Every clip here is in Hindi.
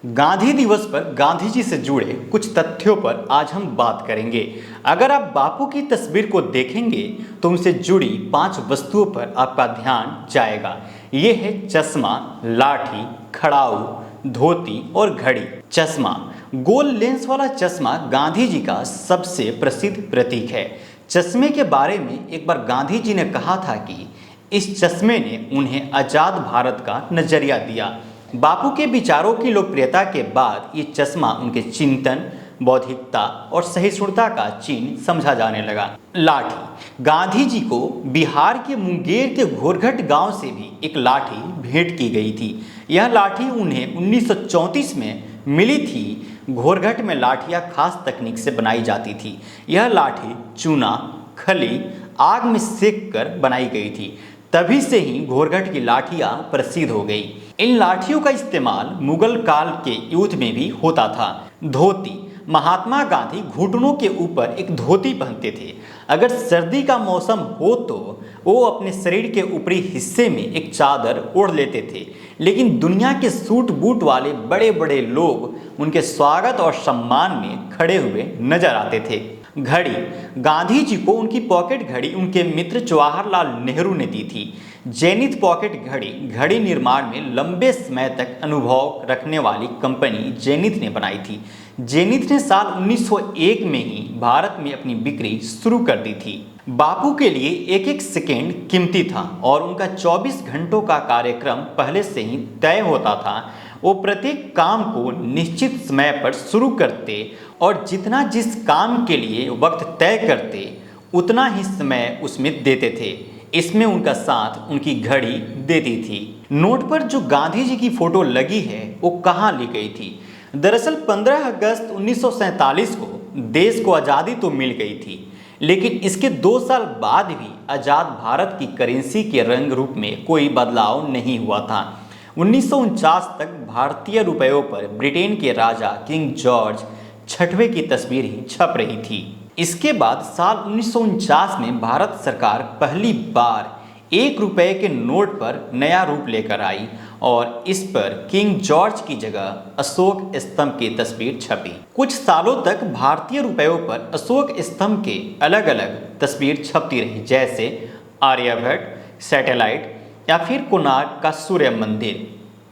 गांधी दिवस पर गांधी जी से जुड़े कुछ तथ्यों पर आज हम बात करेंगे। अगर आप बापू की तस्वीर को देखेंगे तो उनसे जुड़ी 5 वस्तुओं पर आपका ध्यान जाएगा। ये है चश्मा, लाठी, खड़ाऊ, धोती और घड़ी। चश्मा, गोल लेंस वाला चश्मा गांधी जी का सबसे प्रसिद्ध प्रतीक है। चश्मे के बारे में एक बार गांधी जी ने कहा था कि इस चश्मे ने उन्हें आज़ाद भारत का नजरिया दिया। बापू के विचारों की लोकप्रियता के बाद ये चश्मा उनके चिंतन, बौद्धिकता और सहिष्णुता का चिन्ह समझा जाने लगा। लाठी, गांधी जी को बिहार के मुंगेर के घोरघट गांव से भी एक लाठी भेंट की गई थी। यह लाठी उन्हें 1934 में मिली थी। घोरघट में लाठियां खास तकनीक से बनाई जाती थी। यह लाठी चूना, खली, आग में सेक कर बनाई गई थी। तभी से ही घोरघट की लाठियां प्रसिद्ध हो गई। इन लाठियों का इस्तेमाल मुगल काल के युद्ध में भी होता था। धोती, महात्मा गांधी घुटनों के ऊपर एक धोती पहनते थे। अगर सर्दी का मौसम हो तो वो अपने शरीर के ऊपरी हिस्से में एक चादर ओढ़ लेते थे। लेकिन दुनिया के सूट बूट वाले बड़े बड़े लोग उनके स्वागत और सम्मान में खड़े हुए नजर आते थे। घड़ी, गांधी जी को उनकी पॉकेट घड़ी उनके मित्र जवाहरलाल नेहरू ने दी थी। जेनिथ पॉकेट घड़ी घड़ी निर्माण में लंबे समय तक अनुभव रखने वाली कंपनी जेनिथ ने बनाई थी। जेनिथ ने साल 1901 में ही भारत में अपनी बिक्री शुरू कर दी थी। बापू के लिए एक एक सेकेंड कीमती था और उनका 24 घंटों का कार्यक्रम पहले से ही तय होता था। वो प्रत्येक काम को निश्चित समय पर शुरू करते और जितना जिस काम के लिए वक्त तय करते उतना ही समय उसमें देते थे। इसमें उनका साथ उनकी घड़ी देती थी। नोट पर जो गांधी जी की फोटो लगी है वो कहाँ ली गई थी? दरअसल 15 अगस्त 1947 को देश को आज़ादी तो मिल गई थी, लेकिन इसके 2 साल बाद भी आज़ाद भारत की करेंसी के रंग रूप में कोई बदलाव नहीं हुआ था। 1949 तक भारतीय रुपयों पर ब्रिटेन के राजा किंग जॉर्ज 6वें की तस्वीर ही छप रही थी। इसके बाद साल 1949 में भारत सरकार पहली बार 1 रुपये के नोट पर नया रूप लेकर आई और इस पर किंग जॉर्ज की जगह अशोक स्तंभ की तस्वीर छपी। कुछ सालों तक भारतीय रुपयों पर अशोक स्तंभ के अलग अलग तस्वीर छपती रही, जैसे आर्यभट्ट, सैटेलाइट या फिर कोणार्क का सूर्य मंदिर।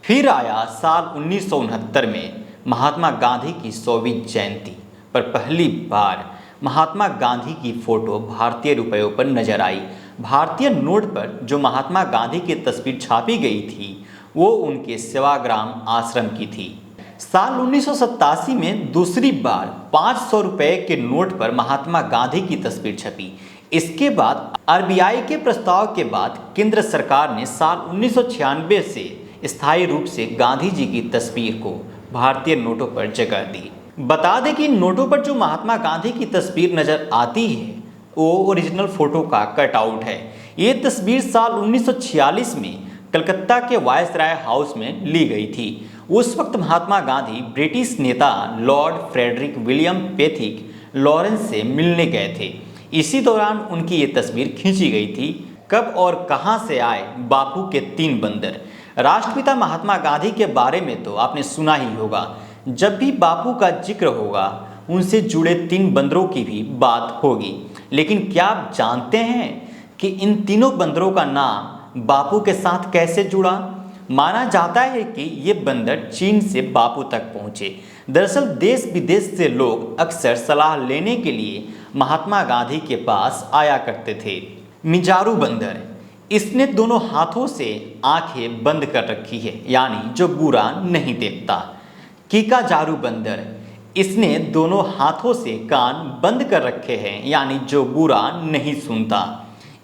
फिर आया साल 1969 में महात्मा गांधी की 100वीं जयंती पर पहली बार महात्मा गांधी की फोटो भारतीय रुपयों पर नजर आई। भारतीय नोट पर जो महात्मा गांधी की तस्वीर छापी गई थी वो उनके सेवाग्राम आश्रम की थी। साल 1987 में दूसरी बार 500 रुपये के नोट पर महात्मा गांधी की तस्वीर छपी। इसके बाद आरबीआई के प्रस्ताव के बाद केंद्र सरकार ने साल 1996 से स्थायी रूप से गांधी जी की तस्वीर को भारतीय नोटों पर जगह दी। बता दें कि नोटों पर जो महात्मा गांधी की तस्वीर नजर आती है वो ओरिजिनल फोटो का कटआउट है। ये तस्वीर साल 1946 में कलकत्ता के वायसराय हाउस में ली गई थी। उस वक्त महात्मा गांधी ब्रिटिश नेता Lord Frederick William Pethick Lawrence से मिलने गए थे। इसी दौरान उनकी ये तस्वीर खींची गई थी। कब और कहां से आए बापू के 3 बंदर? राष्ट्रपिता महात्मा गांधी के बारे में तो आपने सुना ही होगा। जब भी बापू का जिक्र होगा उनसे जुड़े 3 बंदरों की भी बात होगी। लेकिन क्या आप जानते हैं कि इन तीनों बंदरों का नाम बापू के साथ कैसे जुड़ा? माना जाता है कि ये बंदर चीन से बापू तक पहुँचे। दरअसल देश विदेश से लोग अक्सर सलाह लेने के लिए महात्मा गांधी के पास आया करते थे। मिजारू बंदर, इसने दोनों हाथों से आंखें बंद कर रखी है, यानी जो बुरा नहीं देखता। कीका जारू बंदर, इसने दोनों हाथों से कान बंद कर रखे हैं, यानी जो बुरा नहीं सुनता।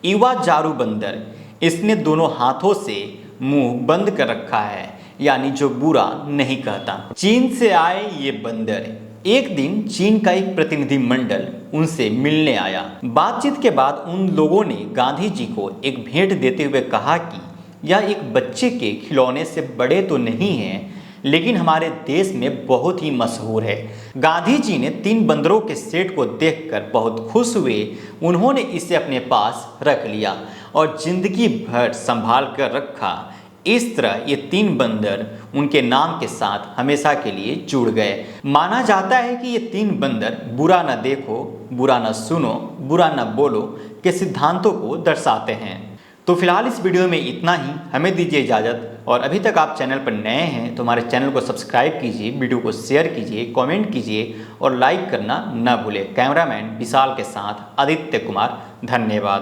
इवा जारू बंदर, इसने दोनों हाथों से मुंह बंद कर रखा है, यानी जो बुरा नहीं कहता। चीन से आए ये बंदर, एक दिन चीन का एक प्रतिनिधि मंडल उनसे मिलने आया। बातचीत के बाद उन लोगों ने गांधी जी को एक भेंट देते हुए कहा कि यह एक बच्चे के खिलौने से बड़े तो नहीं हैं, लेकिन हमारे देश में बहुत ही मशहूर है। गांधी जी ने 3 बंदरों के सेट को देखकर बहुत खुश हुए। उन्होंने इसे अपने पास रख लिया और जिंदगी भर संभाल कर रखा। इस तरह ये 3 बंदर उनके नाम के साथ हमेशा के लिए जुड़ गए। माना जाता है कि ये 3 बंदर बुरा न देखो, बुरा न सुनो, बुरा न बोलो के सिद्धांतों को दर्शाते हैं। तो फिलहाल इस वीडियो में इतना ही, हमें दीजिए इजाज़त। और अभी तक आप चैनल पर नए हैं तो हमारे चैनल को सब्सक्राइब कीजिए, वीडियो को शेयर कीजिए, कमेंट कीजिए और लाइक करना न भूलें। कैमरामैन विशाल के साथ आदित्य कुमार, धन्यवाद।